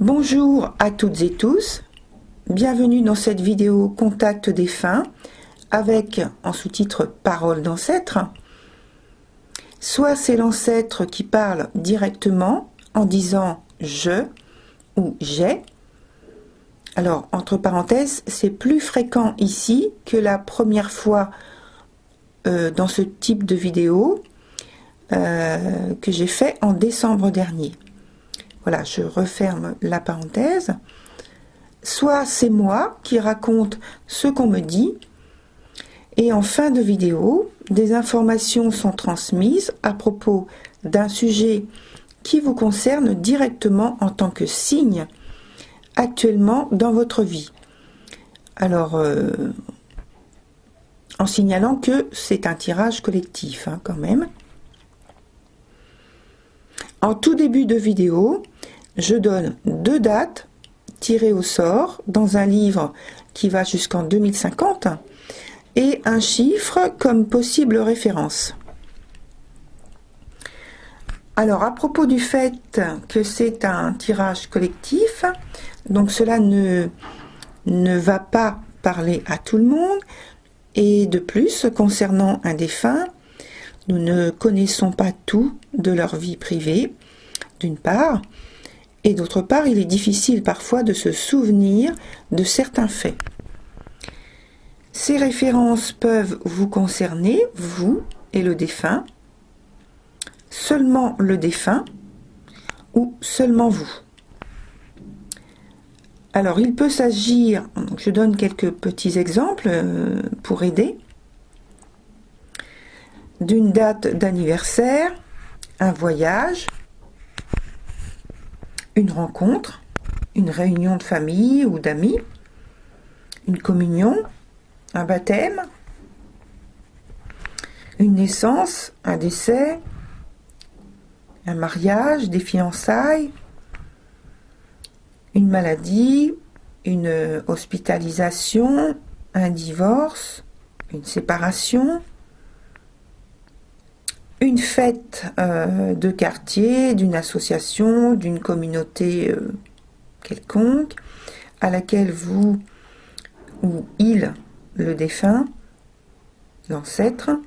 Bonjour à toutes et tous, bienvenue dans cette vidéo Contact défunt avec en sous-titre Paroles d'ancêtre. Soit c'est l'ancêtre qui parle directement en disant je ou j'ai. Alors entre parenthèses, c'est plus fréquent ici que la première fois dans ce type de vidéo que j'ai fait en décembre dernier. Voilà, je referme la parenthèse. Soit c'est moi qui raconte ce qu'on me dit, et en fin de vidéo, des informations sont transmises à propos d'un sujet qui vous concerne directement en tant que signe actuellement dans votre vie. Alors, en signalant que c'est un tirage collectif, quand même. En tout début de vidéo, je donne 2 dates tirées au sort dans un livre qui va jusqu'en 2050 et un chiffre comme possible référence. Alors à propos du fait que c'est un tirage collectif, donc cela ne va pas parler à tout le monde, et de plus concernant un défunt, nous ne connaissons pas tout de leur vie privée, d'une part, et d'autre part, il est difficile parfois de se souvenir de certains faits. Ces références peuvent vous concerner, vous et le défunt, seulement le défunt ou seulement vous. Alors, il peut s'agir, je donne quelques petits exemples pour aider, d'une date d'anniversaire, un voyage, une rencontre, une réunion de famille ou d'amis, une communion, un baptême, une naissance, un décès, un mariage, des fiançailles, une maladie, une hospitalisation, un divorce, une séparation, une fête de quartier, d'une association, d'une communauté quelconque, à laquelle vous ou il, le défunt, l'ancêtre,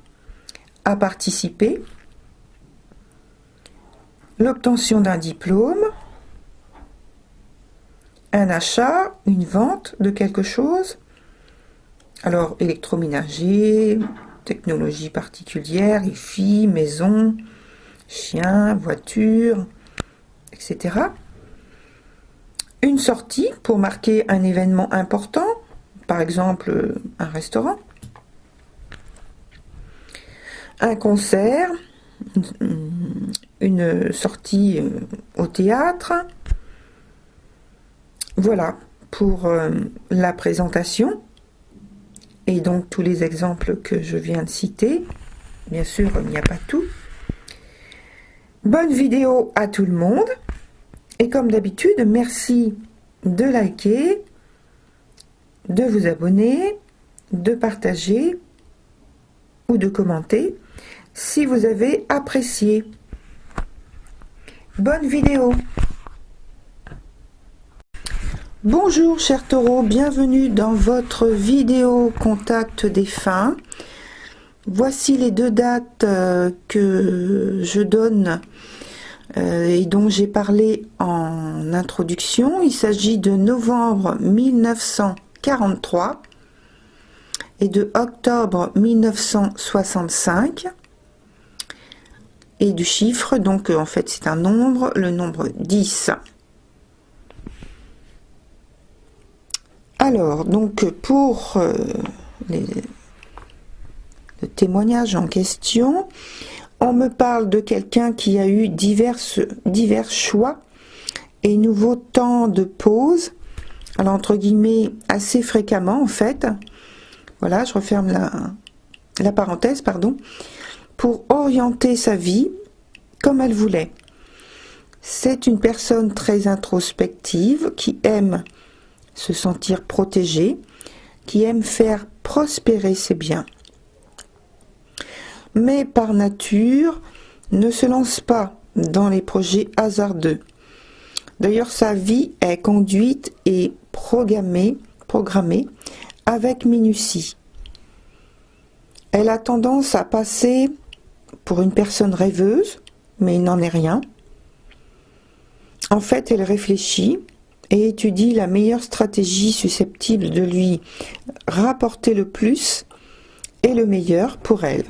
a participé, l'obtention d'un diplôme, un achat, une vente de quelque chose, alors électroménager, technologie particulière, hi-fi, maison, chien, voiture, etc. Une sortie pour marquer un événement important, par exemple un restaurant. Un concert, une sortie au théâtre. Voilà pour la présentation. Et donc tous les exemples que je viens de citer, bien sûr il n'y a pas tout. Bonne vidéo à tout le monde, et comme d'habitude, merci de liker, de vous abonner, de partager ou de commenter si vous avez apprécié. Bonne vidéo. Bonjour chers taureaux, bienvenue dans votre vidéo Contact défunt. Voici les 2 dates que je donne et dont j'ai parlé en introduction. Il s'agit de novembre 1943 et de octobre 1965 et du chiffre, donc en fait c'est un nombre, le nombre 10. Alors, donc pour le témoignage en question, on me parle de quelqu'un qui a eu divers choix et nouveaux temps de pause, alors entre guillemets assez fréquemment en fait. Voilà, je referme la parenthèse, pardon, pour orienter sa vie comme elle voulait. C'est une personne très introspective qui aime se sentir protégée, qui aime faire prospérer ses biens. Mais par nature, ne se lance pas dans les projets hasardeux. D'ailleurs, sa vie est conduite et programmée avec minutie. Elle a tendance à passer pour une personne rêveuse, mais il n'en est rien. En fait, elle réfléchit et étudie la meilleure stratégie susceptible de lui rapporter le plus et le meilleur pour elle.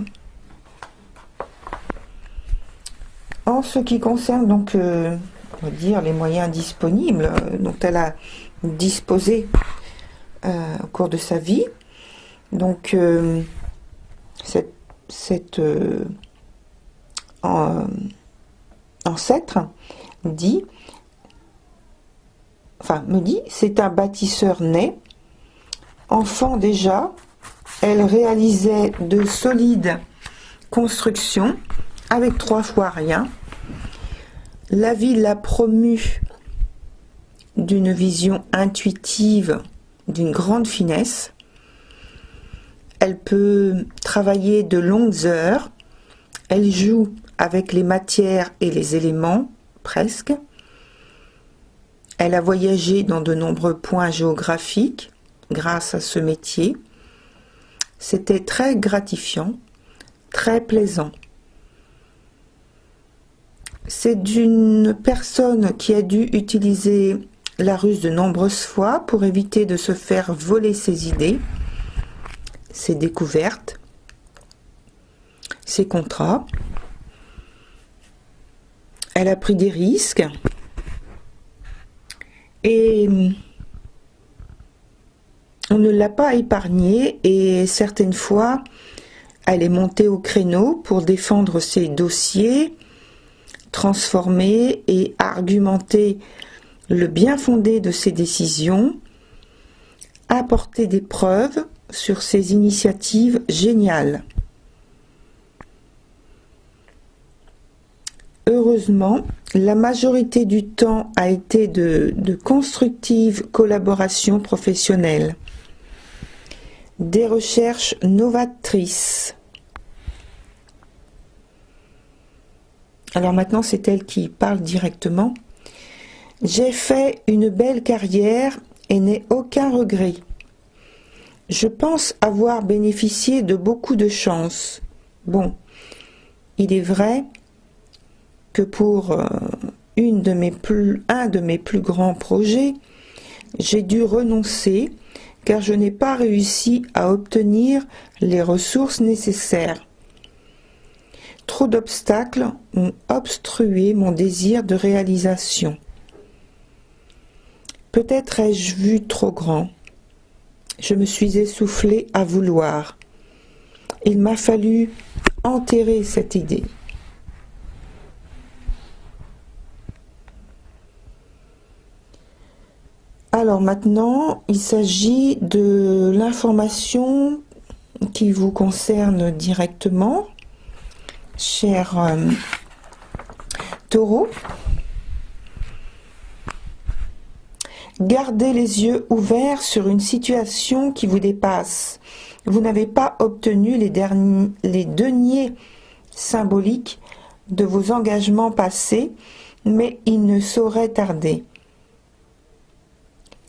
En ce qui concerne donc, on va dire, les moyens disponibles dont elle a disposé au cours de sa vie, donc cette ancêtre me dit, c'est un bâtisseur né. Enfant déjà, elle réalisait de solides constructions avec 3 fois rien. La vie l'a promue d'une vision intuitive, d'une grande finesse. Elle peut travailler de longues heures. Elle joue avec les matières et les éléments, presque. Elle a voyagé dans de nombreux points géographiques grâce à ce métier. C'était très gratifiant, très plaisant. C'est d'une personne qui a dû utiliser la ruse de nombreuses fois pour éviter de se faire voler ses idées, ses découvertes, ses contrats. Elle a pris des risques et on ne l'a pas épargnée, et certaines fois elle est montée au créneau pour défendre ses dossiers, transformer et argumenter le bien fondé de ses décisions, apporter des preuves sur ses initiatives géniales. Heureusement, la majorité du temps a été de constructives collaborations professionnelles, des recherches novatrices. Alors maintenant, c'est elle qui parle directement. J'ai fait une belle carrière et n'ai aucun regret. Je pense avoir bénéficié de beaucoup de chance. Bon, il est vrai que pour un de mes plus grands projets, j'ai dû renoncer car je n'ai pas réussi à obtenir les ressources nécessaires. Trop d'obstacles ont obstrué mon désir de réalisation. Peut-être ai-je vu trop grand. Je me suis essoufflée à vouloir. Il m'a fallu enterrer cette idée. Alors maintenant, il s'agit de l'information qui vous concerne directement, cher Taureau. Gardez les yeux ouverts sur une situation qui vous dépasse. Vous n'avez pas obtenu les deniers symboliques de vos engagements passés, mais il ne saurait tarder.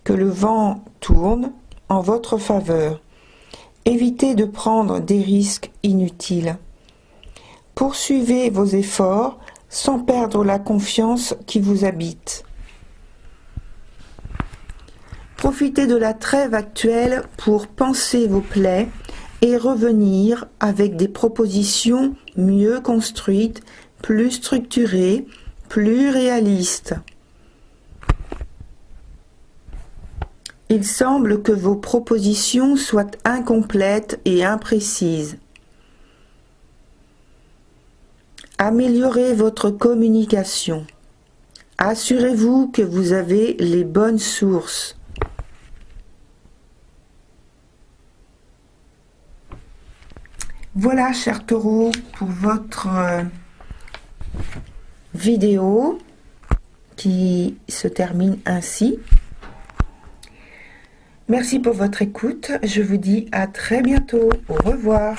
Que le vent tourne en votre faveur. Évitez de prendre des risques inutiles. Poursuivez vos efforts sans perdre la confiance qui vous habite. Profitez de la trêve actuelle pour panser vos plaies et revenir avec des propositions mieux construites, plus structurées, plus réalistes. Il semble que vos propositions soient incomplètes et imprécises. Améliorez votre communication. Assurez-vous que vous avez les bonnes sources. Voilà, cher Taureau, pour votre vidéo qui se termine ainsi. Merci pour votre écoute. Je vous dis à très bientôt. Au revoir.